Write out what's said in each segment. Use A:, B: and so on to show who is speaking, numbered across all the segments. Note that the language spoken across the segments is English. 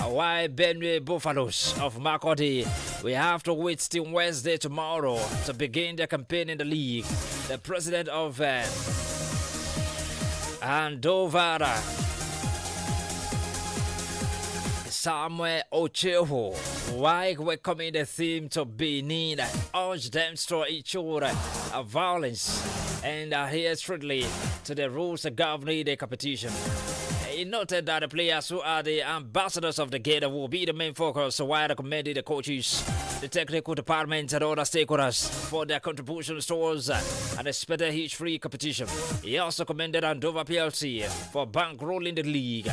A: Why Benue Buffaloes of Makodi? We have to wait till Wednesday tomorrow to begin their campaign in the league. The president of Andover, Samuel Ocheho, why welcoming the theme to Benin, urge them to ensure violence and adhere strictly to the rules governing the competition. He noted that the players who are the ambassadors of the game will be the main focus, while recommending the coaches, the technical department, and other stakeholders for their contributions towards an expected hitch-free competition. He also commended Andover PLC for bankrolling the league,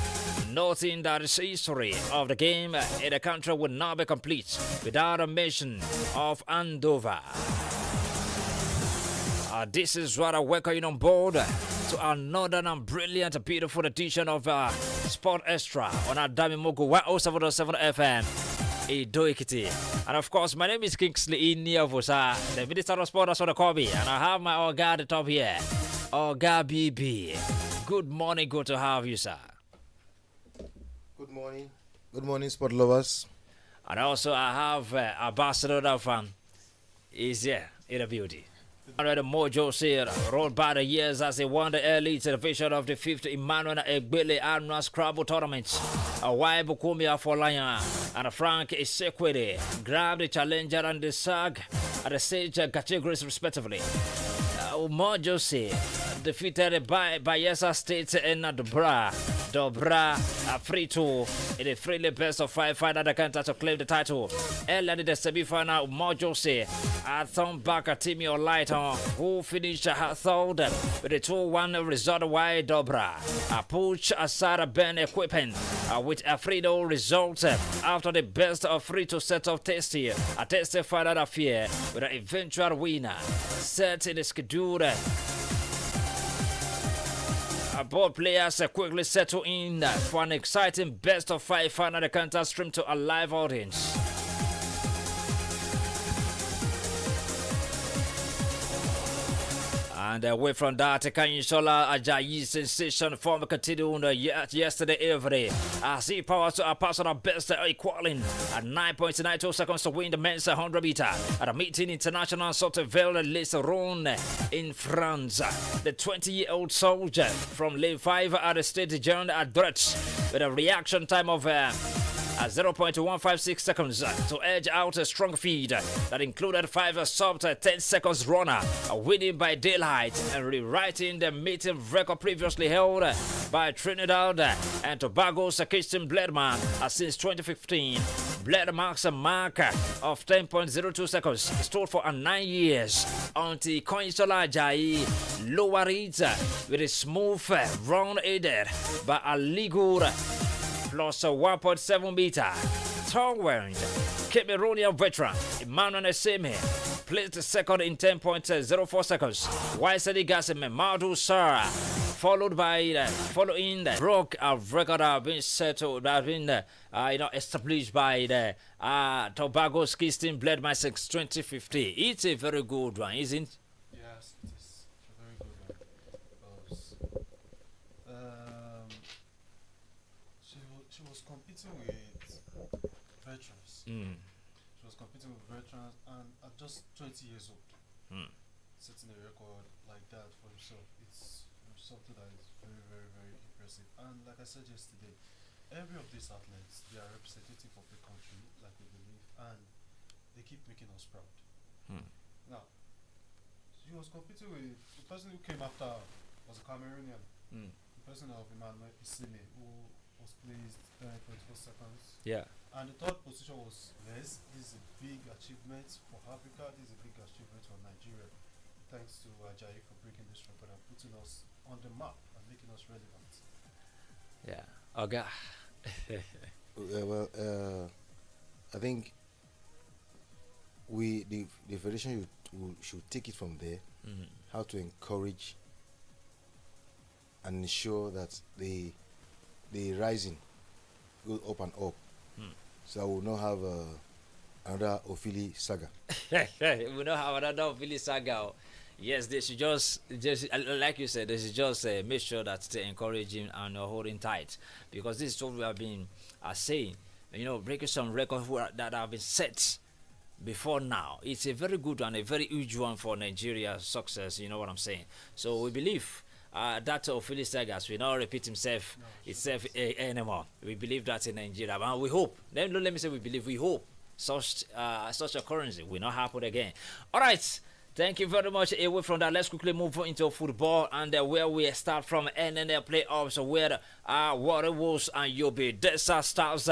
A: noting that the history of the game in the country would not be complete without a mention of Andover. This is what I welcome you on board to another and brilliant and beautiful edition of Sport Extra on Adamimogo 107.7 FM. Edo-Ekiti. And of course, my name is Kingsley Iniovosa, the Minister of Sport, that's what they call me. And I have my Oga at the top here, Oga BB. Good morning, good to have you, sir.
B: Good morning. Good morning, sport lovers.
A: And also, I have Ambassador of is here in the beauty. Adamimogo said, rolled by the years as he won the elite division of the 5th Emmanuel Egbele Annual Scrabble Tournament. Awai Bukumia for Lion and Frank Isekwede grabbed the challenger and the SAG at the stage categories respectively. Mojo said, defeated by Bayelsa State and Dobra Frito in the friendly best of 5 final attempt to claim the title. Earlier in the semi-final, Mojo said, I thought back at Timmy Olighton, who finished her third with a 2-1 result while Dobra pushed aside Ben equipment with a Frito result after the best of Frito set of Tasty, a Tasty final affair with an eventual winner set in the schedule. Both players quickly settle in for an exciting best of 5 final encounter streamed to a live audience. And away from that, Kanyinsola Ajayi's sensation form continued yesterday evening as he powers to a personal best equaling at 9.92 seconds to win the men's 100 meter at a meeting international Sotteville-les-Rhônes in France. The 20-year-old soldier from Lane 5 at the state joined at Dretz with a reaction time of 0.156 seconds to edge out a strong feed that included 5 sub-10 seconds runner, winning by daylight and rewriting the meeting record previously held by Trinidad and Tobago's Kirsten Bledman since 2015. Bledmark's mark of 10.02 seconds stood for 9 years until Kanyinsola Ajayi lowered it with a smooth run aided by a legal plus 1.7 meter. Tall-wind Cameroonian veteran Emmanuel Eseme placed second in 10.04 seconds, while Senegal's Mamadou Sarr following the broke a record being settled, established by the Tobago's Kirsten Bledman since 2015. It's a very good one, isn't it?
C: Yes, it is a very good one. Because, she was competing with veterans. She was competing with veterans, and at just 20 years old, setting a record like that for himself, it's something that is very, very, very impressive. And like I said yesterday, every of these athletes, they are representative of the country, like we believe, and they keep making us proud. Now, she was competing with the person who came after was a Cameroonian. The person of Emmanuel Isime, who was placed 24 seconds.
A: Yeah.
C: And the third position was Les. This is a big achievement for Africa. This is a big achievement for Nigeria. Thanks to Ajayi for breaking this record and putting us on the map and making us relevant.
A: Yeah. Okay.
B: I think the federation should take it from there. How to encourage and ensure that the rising goes up and up. So I will not have another Ophili saga.
A: We don't have another Ophili saga. Yes, they should just like you said, they should just make sure that they encourage him and hold him tight, because this is what we have been saying. breaking some records that have been set before now. It's a very good one, a very huge one for Nigeria's success. You know what I'm saying? So we believe that Phyllis Tigers will not repeat itself anymore. We believe that in Nigeria, and we hope. Let me say we believe. We hope such occurrence will not happen again. All right. Thank you very much. Away from that, let's quickly move into football, and where we start from NNL playoffs, where Water Wolves and Yobe Desa Stars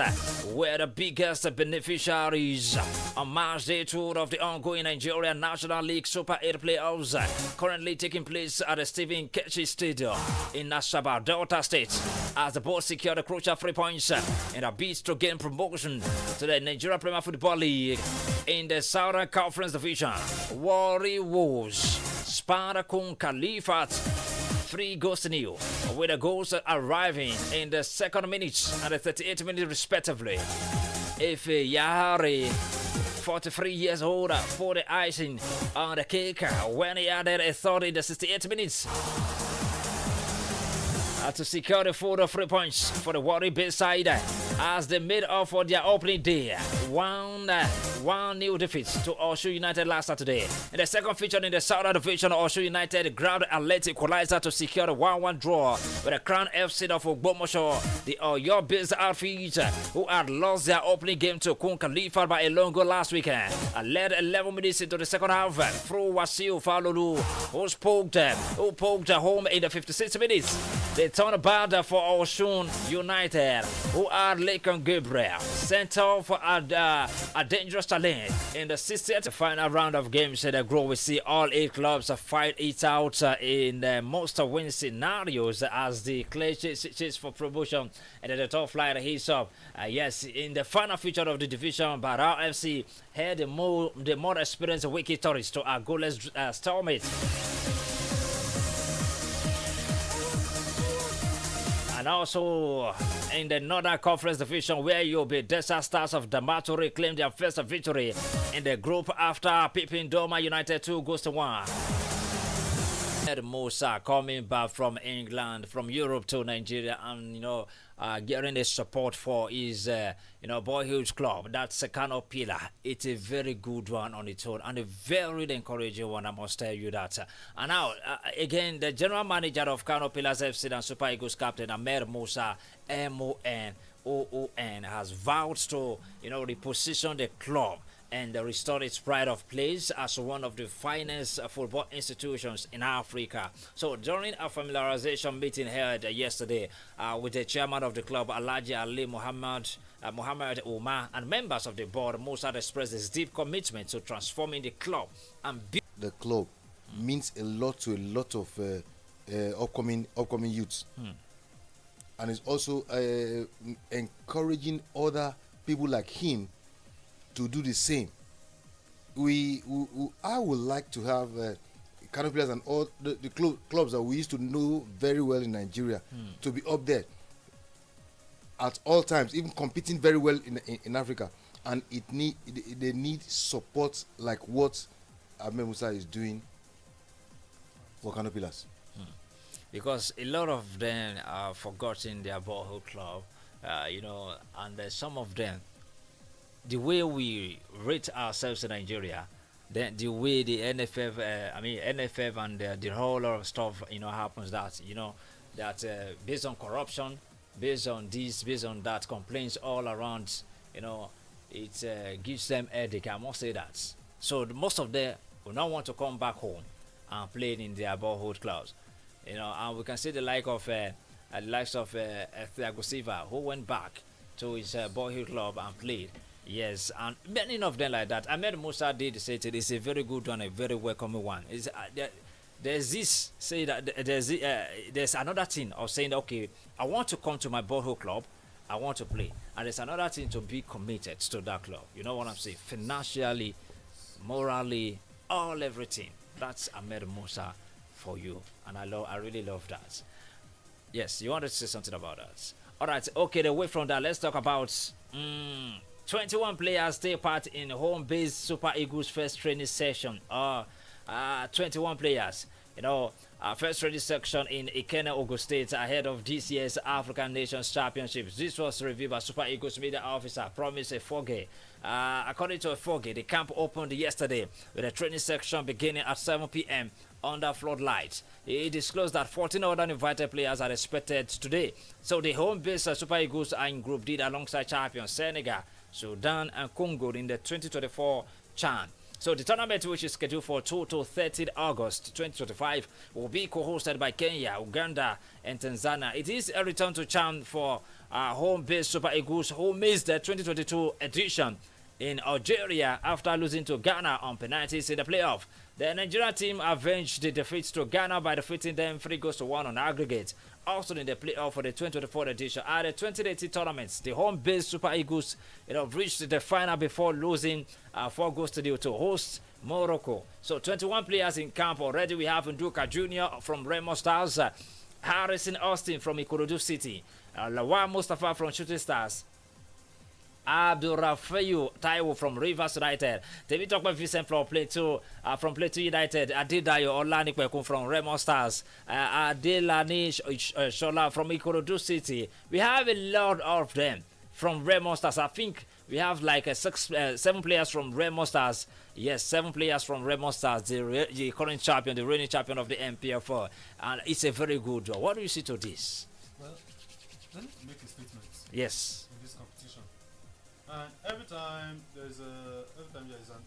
A: were the biggest beneficiaries on March Day 2 of the ongoing Nigerian National League Super 8 playoffs, currently taking place at the Stephen Keshi Stadium in Asaba, Delta State, as the board secured a crucial 3 points in a bid to gain promotion to the Nigeria Premier Football League in the Southern Conference Division. Warri Wolves Sparakun Khalifat 3 goals to nil, with the goals arriving in the second minute and the 38th minute respectively. Ife Yahari, 43 years old, for the icing on the cake when he added a third in the 68th minutes to secure the 3 points for the Warri Bayside as they made up for their opening day. 1-0 defeat to Oshu United last Saturday. In the second feature in the Southern Division, Oshu United grabbed a late equalizer to secure the 1-1 draw with the Crown FC of Ogbomosho. The Oyo-based outfit, who had lost their opening game to Kun Khalifa by a long goal last weekend, led 11 minutes into the second half through Wasiu Falulu, who poked home in the 56 minutes. They turned bad for Osun United, who had Laken Gabriel sent off for a dangerous challenge in the 60th final round of games. The group will see all 8 clubs fight it out in most win scenarios as the clear chase for promotion and the top flight heats up. Yes, in the final feature of the division, Barao FC had the more experienced Wiki Tourist to a goalless stalemate. And also in the Northern Conference Division, where Yobe Desa Stars of Damaturu claimed their first victory in the group after Pippin Doma United 2 goals to 1. Musa coming back from England, from Europe to Nigeria, and getting the support for his boyhood club. That's Kano Pillar. It's a very good one on its own and a very encouraging one, I must tell you that. And now again, the general manager of Kano Pillars FC and Super Eagles captain Ahmed Musa MONOON has vowed to reposition the club and restore its pride of place as one of the finest football institutions in Africa. So during a familiarization meeting held yesterday with the chairman of the club, Alhaji Ali Muhammad Umar, and members of the board, Musa expressed his deep commitment to transforming the club and
B: the club means a lot to a lot of upcoming youths, and it's also encouraging other people like him to do the same. I would like to have Kano players and all the clubs that we used to know very well in Nigeria to be up there at all times, even competing very well in Africa. And they need support like what Ahmed Musa is doing for Kano Pillars.
A: Because a lot of them are forgotten their ballhood club, and some of them, the way we rate ourselves in Nigeria, then the way the NFF and the whole lot of stuff happens, that based on corruption, based on this, based on that, complaints all around, it gives them headache. I must say that. So most of them will not want to come back home and play in their ballhood clubs, and we can see the likes of Thiago Silva, who went back to his boyhood club and played. Yes, and many of them like that. Ahmed Musa did say it is a very good one, a very welcoming one. There's this say that there's another thing of saying, okay, I want to come to my boyhood club, I want to play, and there's another thing to be committed to that club. You know what I'm saying? Financially, morally, everything. That's Ahmed Musa for you, and I really love that. Yes, you wanted to say something about that. All right, okay. Away from that, let's talk about 21 players take part in home-based Super Eagles first training session. 21 players. first training section in Ikena, Ogun State, ahead of this year's African Nations Championships. This was reviewed by Super Eagles media officer Promise Efoge. According to Efoge, the camp opened yesterday with a training section beginning at 7 p.m. under floodlights. He disclosed that 14 other invited players are expected today. So the home-based Super Eagles are in Group D alongside champions Senegal, Sudan, and Congo in the 2024 CHAN. So the tournament, which is scheduled for 2 to 13 August 2025, will be co-hosted by Kenya, Uganda, and Tanzania. It is a return to CHAN for home-based Super Eagles, who missed the 2022 edition in Algeria after losing to Ghana on penalties in the playoff. The Nigerian team avenged the defeat to Ghana by defeating them 3-1 on aggregate. Also in the playoff for the 2024 edition at the 2018 tournaments, the home-based Super Eagles reached the final before losing 4-0 to host Morocco. So 21 players in camp already. We have Nduka Jr. from Remo Stars, Harrison Austin from Ikorodu City, Lawal Mustafa from Shooting Stars, Abdul Rafayu Taiwo from Rivers United, David Tokman Vincent from Plateau United, Adedayo Olanikwekun from Remo Stars, Adelani Shola from Ikorodu City. We have a lot of them from Remo Stars. I think we have like 7 players from Remo Stars. Yes, 7 players from Remo Stars, the current champion, the reigning champion of the MPFL. And it's a very good job. What do you see to this?
C: Well, let me make a statement.
A: Yes.
C: In this competition, and every time there is an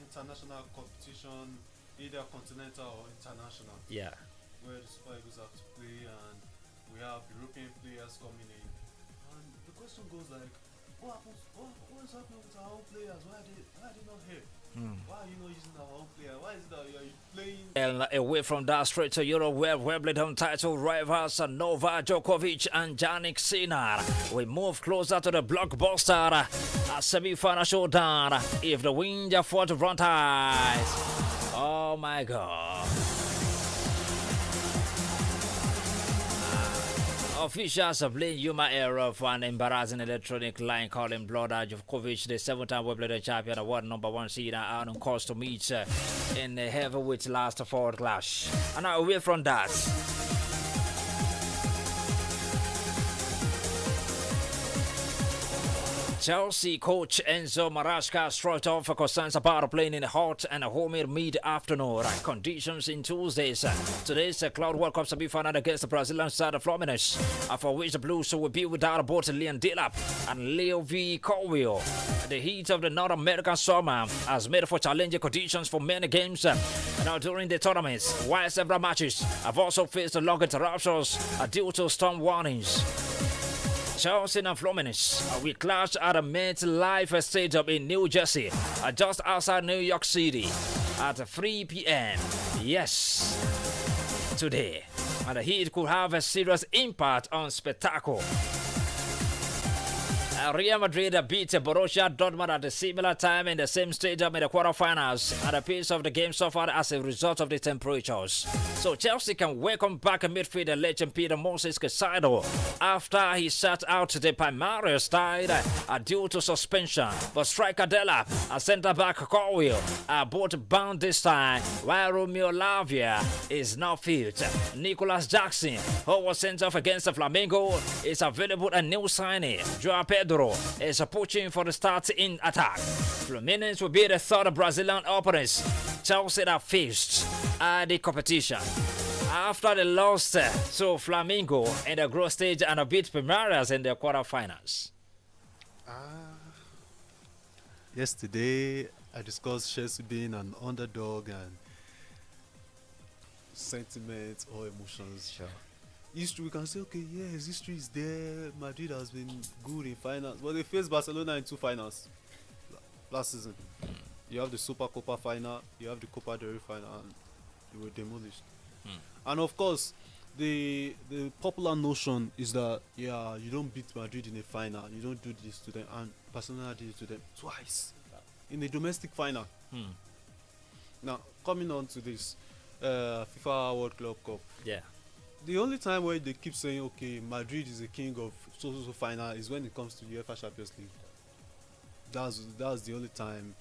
C: international competition, either continental or international,
A: Yeah.
C: where the Super Eagles have to play, and we have European players coming in, and the question goes like, what is happening with our own players? Why are they not here? Why are you not using our own player? Why is it that you are playing?
A: And away from that, straight to Europe, where Wimbledon title rivals Novak Djokovic and Jannik Sinner. We move closer to the blockbuster semi-final showdown. If the wind are for the front eyes, oh my God! Officials have blamed human error for an embarrassing electronic line calling Bloda Djokovic, the 7-time Wimbledon champion, award #1 seed, and on course to meet in the heavyweight last forward clash. And now away from that, Chelsea coach Enzo Maresca shrugged off concerns about playing in hot and humid mid-afternoon conditions in Tuesdays. Today's Cloud World Cup semi-final against the Brazilian side of Fluminense, for which the Blues will be without both Leon Delap and Leo V. Colwell. The heat of the North American summer has made for challenging conditions for many games now during the tournaments, while several matches have also faced long interruptions due to storm warnings. Chelsea and Fluminense will clash at the MetLife Stadium in New Jersey, just outside New York City, at 3 p.m. Yes, today. And the heat could have a serious impact on spectacle. Real Madrid beat Borussia Dortmund at a similar time in the same stadium in the quarterfinals, and the pace of the game suffered as a result of the temperatures. So Chelsea can welcome back midfielder legend Peter Moses Casado after he sat out the Palmeiras side due to suspension. But striker Delap and centre-back Colwell are both bound this time, while Romeo Lavia is not fit. Nicolas Jackson, who was sent off against the Flamengo, is available, a new signing. Joao Pedro is pushing for the start in attack. Fluminense will be the third Brazilian opponents Chelsea have faced at the competition, after they lost to Flamengo in the group stage and beat Palmeiras in the quarterfinals.
C: Yesterday, I discussed Chelsea being an underdog and sentiments or emotions.
B: Sure.
C: History, we can say, okay, yes, history is there. Madrid has been good in finals. Well, they faced Barcelona in 2 finals last season. You have the Super Copa final, you have the Copa del Rey final, and they were demolished. And of course, the popular notion is that, yeah, you don't beat Madrid in a final, you don't do this to them, and Barcelona did it to them twice in a domestic final. Now, coming on to this FIFA World Club Cup.
A: Yeah.
C: The only time where they keep saying, okay, Madrid is the king of so final is when it comes to UEFA Champions League. That's the only time,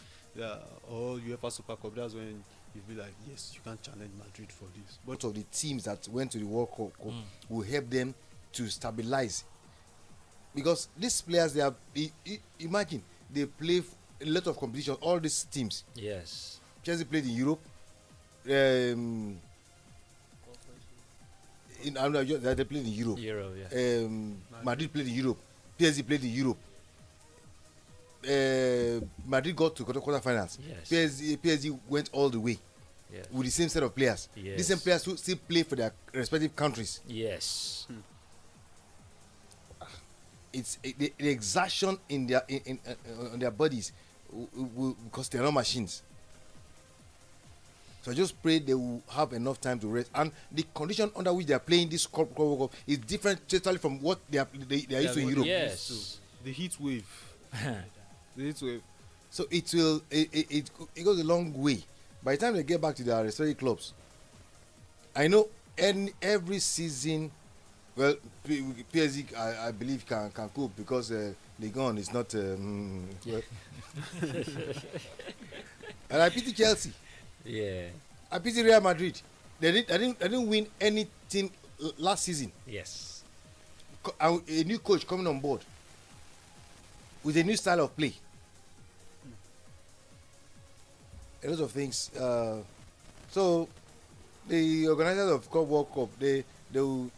C: or UEFA Super Cup. That's when you'll be like, yes, you can challenge Madrid for this. But
B: Most of the teams that went to the World Cup will help them to stabilize, because these players, they are imagine they play a lot of competition. All these teams,
A: Yes.
B: Chelsea played in Europe. They played in Europe.
A: Yeah.
B: Madrid played in Europe. PSG played in Europe. Madrid got to quarterfinals.
A: Yes.
B: PSG went all the way
A: Yes.
B: with the same set of players.
A: Yes.
B: The same players who still play for their respective countries.
A: Yes.
B: It's the exertion in their on their bodies because they are not machines. So I just pray they will have enough time to rest, and the condition under which they are playing this World Cup is different totally from what they are used to in Europe.
A: Yes.
C: the heat wave, the heat wave.
B: So it goes a long way. By the time they get back to their respective clubs, I know every season, well, PSG I believe can cope because Ligue is not. Well. And I pity Chelsea.
A: Yeah.
B: I pity Real Madrid. They didn't win anything last season.
A: Yes.
B: A new coach coming on board with a new style of play. A lot of things. So the organizers of World Cup, they will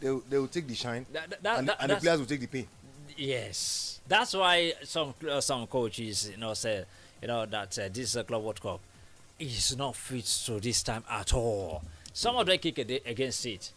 B: take the shine, and the players will take the pain.
A: Yes, that's why some coaches, say, that this Club World Cup is not fit to this time at all. Some of them kick against it.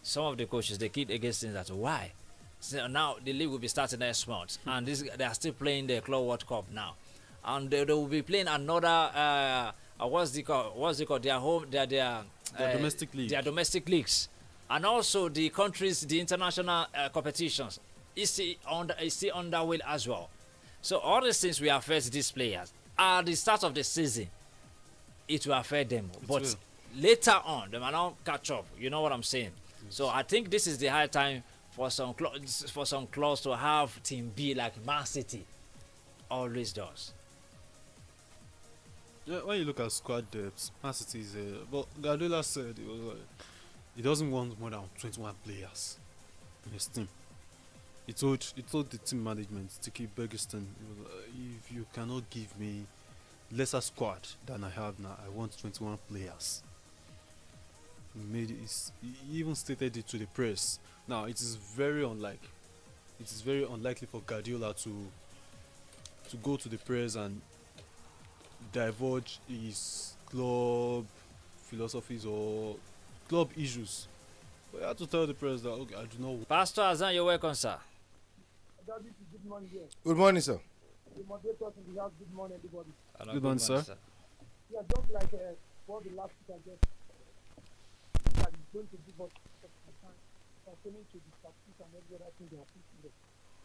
A: Some of the coaches, they kick against it. That's why. So now the league will be starting next month, and they are still playing the Club World Cup now, and they will be playing another. What's it called? Their home. Their
C: domestic league.
A: Their domestic leagues, and also the countries, the international competitions is still underway as well. So all these things will affect these players at the start of the season. It will affect them, but later on they might not catch up. You know what I'm saying? Yes. So I think this is the high time for some clubs to have Team B like Man City always does.
C: Yeah, when you look at squad depth, Man City is but Guardiola said he doesn't want more than 21 players in his team. He told the team management to keep Bergeston. If you cannot give me lesser squad than I have now, I want 21 players. He even stated it to the press. Now it is very unlikely for Guardiola to go to the press and divulge his club philosophies or club issues. But you have to tell the press that, okay, I do not.
A: Pastor Azan, you're welcome, sir.
D: Good morning, yes.
B: Good morning, sir.
D: The moderators in the house, good morning, everybody.
C: Good morning, sir.
D: Yeah, just like what the last speaker just that is going to give us pertaining to the statistics and every other thing they are putting there.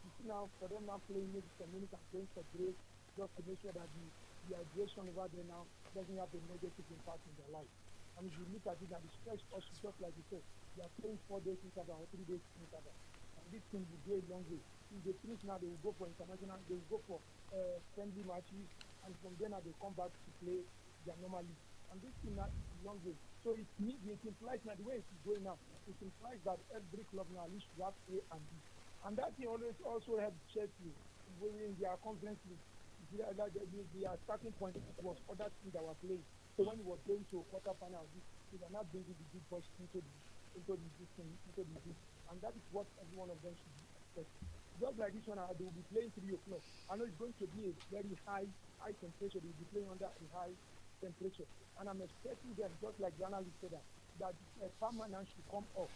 D: You see now, for them now playing maybe 10 minutes and going for break, just to make sure that the hydration over there now doesn't have a negative impact in their life. And if you look at it, and the stretch also just like you said, they are playing 4 days interval or 3 days interval. And this thing will go a long way. If they finish now, they will go for international, they will go for friendly matches, and from there now they come back to play their normal league. And this thing now is a long way. So it implies now the way it is going now, it implies that every club now at least should have A and B. And that thing always also helps Chelsea in their conference league. Their starting point was other teams that were playing. So when we were going to a quarter final, they were not bringing the big boys into the league. And that is what every one of them should be expecting. Just like this one, they will be playing 3 o'clock. I know it's going to be a very high temperature. They will be playing under a high temperature. And I'm expecting them, just like the analyst said, that Permanent should come up.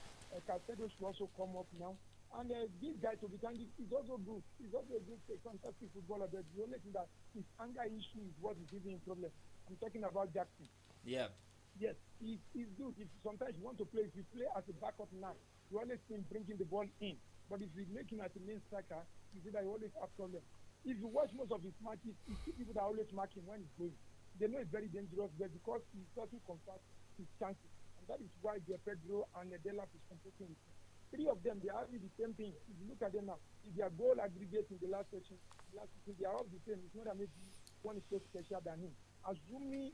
D: Caicedo should also come up now. And this guy, to be candid, is also good. He's also a good, fantastic footballer. But the only thing that his anger issue is what is giving him problem. I'm talking about Jackson.
A: Yeah.
D: Yes, he's good. Sometimes you want to play, if you play as a backup now, you always see him bringing the ball in. But if you make him as a main striker, you see that he always have problems. If you watch most of his matches, you see people that always mark him when he's going. They know it's very dangerous, but because he doesn't convert his chances. And that is why Pedro and Delap is competing with him. 3 of them, they are having the same thing. If you look at them now, if their goal aggregate in the last season, they are all the same. It's not that maybe one is so special than him. assuming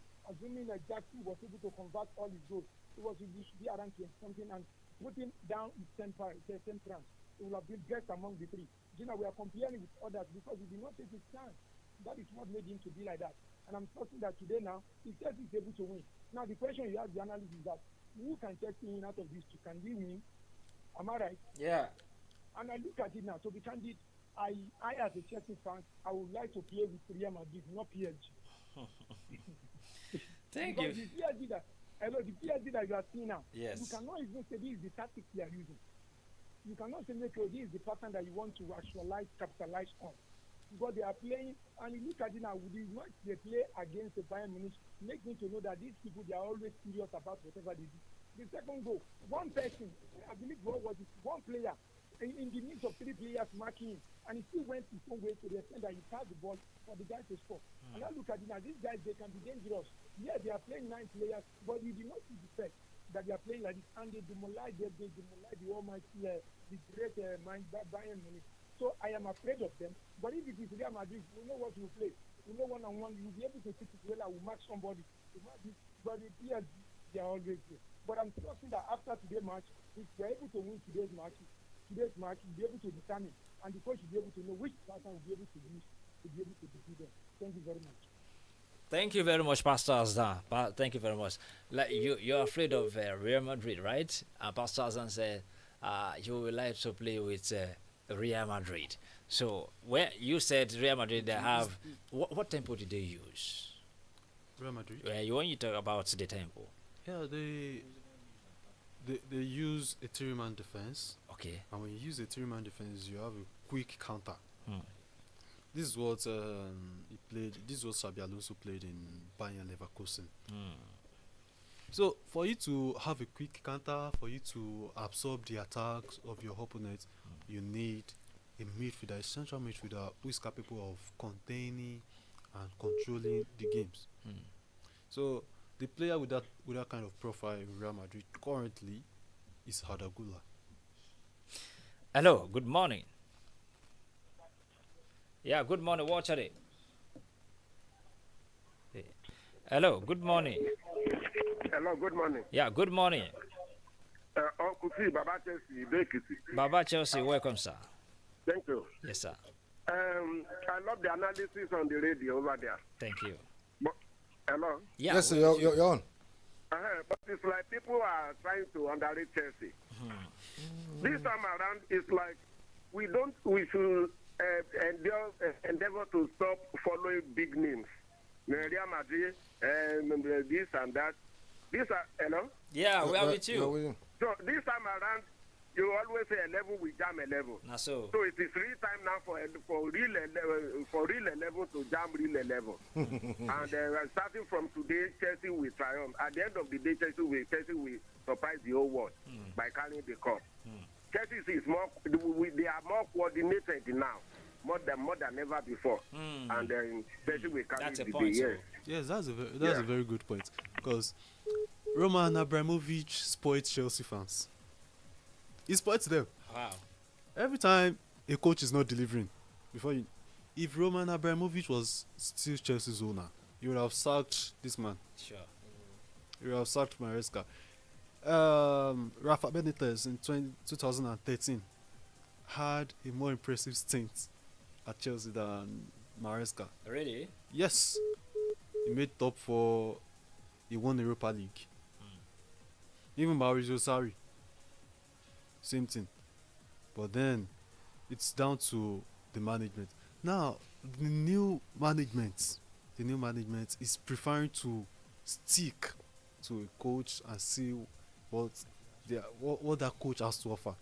D: that Jackson was able to convert all his goals, it was it should be around 20 something and putting down his temperance. It will have been best among the three. You know, we are comparing with others because he did not take his chance. That is what made him to be like that. And I'm talking that today now, if Chelsea is able to win. Now the question you ask the analyst is that who can Chelsea win out of these two? Can we win? Am I right?
A: Yeah.
D: And I look at it now. To be candid, I as a Chelsea fan, I would like to play with Real Madrid, not PSG.
A: Thank
D: because
A: you.
D: the PSG that you are seeing now,
A: Yes.
D: you cannot even say this is the tactics they are using. You cannot say, okay, this is the pattern that you want to actualize, capitalize on. Because they are playing, and you look at it now, with the match they play against the Bayern Munich, make me to know that these people, they are always serious about whatever they do. The second goal, one person, I believe what was it, one player, in the midst of three players marking him, and he still went his own way to the extent that he passed the ball for the guy to score. And I look at it now, these guys, they can be dangerous. Yeah, they are playing 9 players, but you do not see the fact that they are playing like this, and they demolish the almighty, the great mind Bayern Munich. So I am afraid of them. But if it is Real Madrid, we know what we play. We know one-on-one, you'll be able to sit it well, I will match somebody. But the PSG, they are always there. But I'm trusting that after today's match, if they're able to win today's match, you'll be able to determine, and the coach will be able to know which pattern will be able to use to be able to defeat them. Thank you very much.
A: Thank you very much, Pastor Azan. Thank you very much. Like you're afraid of Real Madrid, right? Pastor Azan said you would like to play with Real Madrid. So where you said Real Madrid, they have what tempo did they use?
C: Real Madrid.
A: When you talk about the tempo,
C: Yeah, they use a 3-man defense,
A: okay.
C: and when you use a 3-man defense, you have a quick counter.
A: Hmm.
C: This is what he played. This is what Xabi Alonso played in Bayern Leverkusen. So for you to have a quick counter, for you to absorb the attacks of your opponent, you need a midfielder, a central midfielder who is capable of containing and controlling the games. So the player with that kind of profile in Real Madrid currently is Hadagula.
A: Hello, good morning. Yeah, good morning. Watch it. Hello, good morning.
E: Hello, good morning.
A: Yeah, good morning.
E: Uncle C, Baba Chelsea, Bekiti.
A: Baba Chelsea, welcome, sir.
E: Thank you.
A: Yes, sir.
E: I love the analysis on the radio over there.
A: Thank you.
E: But, hello?
A: Yeah.
B: Yes, sir, you're on.
E: But it's like people are trying to underrate Chelsea. This time around, it's like we should endeavor to stop following big names. Real Madrid, this and that. These are, hello?
A: Yeah, we are with
B: You're
A: you.
B: with you.
E: So this time around, you always say 11 we jam 11.
A: Now, so.
E: So it is real time now for real 11 to jam real 11. And starting from today, Chelsea will triumph. At the end of the day, Chelsea will surprise the whole world by carrying the cup. Chelsea is more. They are more coordinated now, more than ever before. And Chelsea will carry
A: That's a
E: the
A: point,
E: day.
A: so.
C: Yes, that's a very good point, because Roman Abramovich spoiled Chelsea fans. He spoiled them.
A: Wow.
C: Every time a coach is not delivering, if Roman Abramovich was still Chelsea's owner, he would have sacked this man.
A: Sure.
C: He would have sacked Maresca. Rafa Benitez in 2013 had a more impressive stint at Chelsea than Maresca.
A: Really?
C: Yes, he made top 4. He won Europa League. Even Maurizio Sarri, same thing. But then it's down to the management. Now the new management is preferring to stick to a coach and see what that coach has to offer.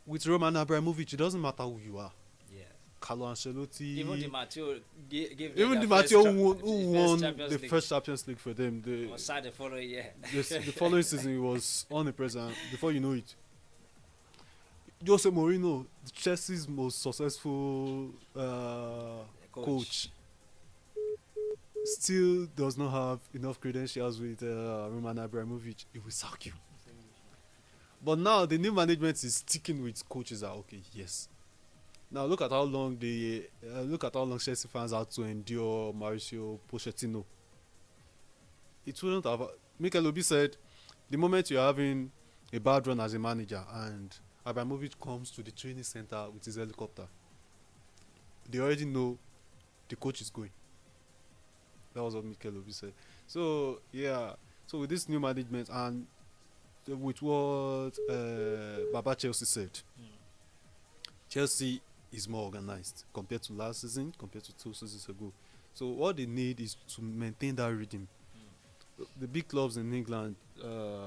C: With Roman Abramovich, it doesn't matter who you are.
A: Yeah.
C: Carlo Ancelotti,
A: Even Di Matteo gave
C: even Di Matteo who won the first Champions League for them.
A: was sad the following year.
C: The following season he was omnipresent. Before you know it, Jose Mourinho, Chelsea's most successful coach, still does not have enough credentials with Roman Abramovich. He will sack you. But now the new management is sticking with coaches that, okay, yes, Now look at how long Chelsea fans had to endure Mauricio Pochettino. It wouldn't have. Mikel Obi said, the moment you're having a bad run as a manager and Abramovich comes to the training center with his helicopter, they already know the coach is going. That was what Mikel Obi said. So yeah, so with this new management and with what Baba Chelsea said, Chelsea is more organized compared to last season, compared to 2 seasons ago. So what they need is to maintain that rhythm. The big clubs in England,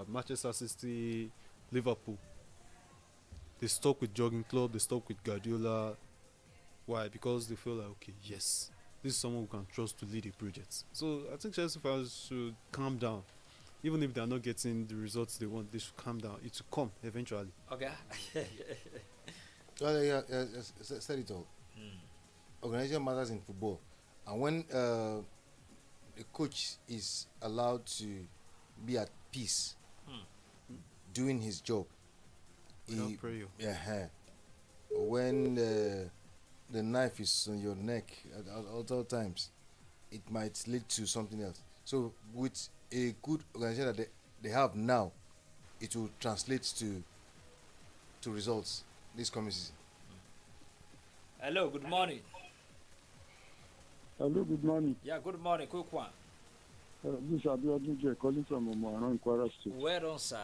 C: Manchester City, Liverpool, they stuck with Jogging Club, they stuck with Guardiola. Why? Because they feel like, okay, yes, this is someone we can trust to lead a project. So I think Chelsea fans should calm down. Even if they are not getting the results they want, they should calm down. It will come eventually.
A: Okay.
B: Well, yeah, said it all. Organization matters in football, and when the coach is allowed to be at peace doing his job,
C: Without prayer.
B: when the knife is on your neck at all times, it might lead to something else. So with a good organization that they have now, it will translate to results this coming season.
A: Hello, good morning.
D: Hello, good morning.
A: Yeah, good morning. Quick one.
D: This is Abiodun J calling from Omoaran, Kwara State.
A: Well done, sir.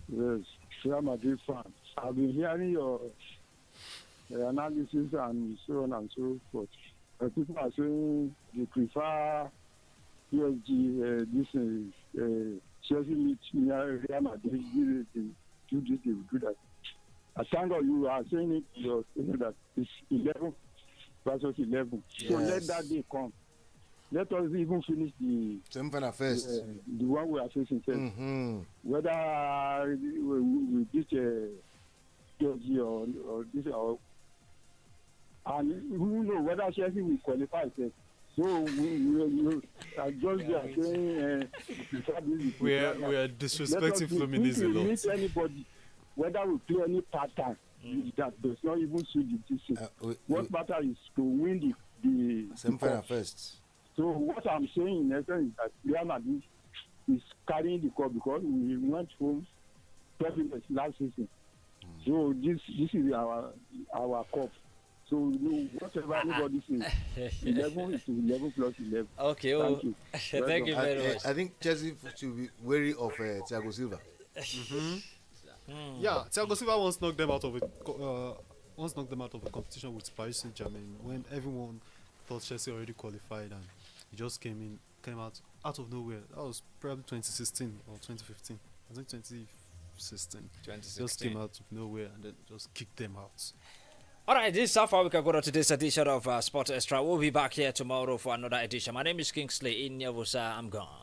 D: Yes, Real Madrid fan. I've been hearing your analysis and so on and so forth. People are saying they prefer PSG, Chelsea meet Real Madrid, they do this, they will do that. I thank God you are saying it, you're saying that it's 11 versus 11. So let that day come. Let us even finish the
B: Semi-final first.
D: The one we are facing first. Whether we beat PSG or this or and who know whether Chelsea will qualify first. So we are just saying
C: we are disrespecting Fluminense a lot.
D: Meet anybody, whether we play any pattern that does not even suit the decision. What matter is to win the
B: semi-final first.
D: So what I'm saying in essence is that Real Madrid is carrying the cup because we went home 12 minutes last season. So this is our cup. So whatever anybody says, 11 is 11 plus 11.
A: Okay,
D: thank you.
A: Thank you very much.
B: I think Chelsea should be wary of Thiago Silva.
C: Yeah, Thiago Silva once knocked them out of a competition with Paris Saint-Germain when everyone thought Chelsea already qualified and he just came out of nowhere. That was probably 2016 or 2015. I think 2016. Just came out of nowhere and then just kicked them out.
A: All right, this is how far we can go to today's edition of Sport Extra. We'll be back here tomorrow for another edition. My name is Kingsley Iniovosa. I'm gone.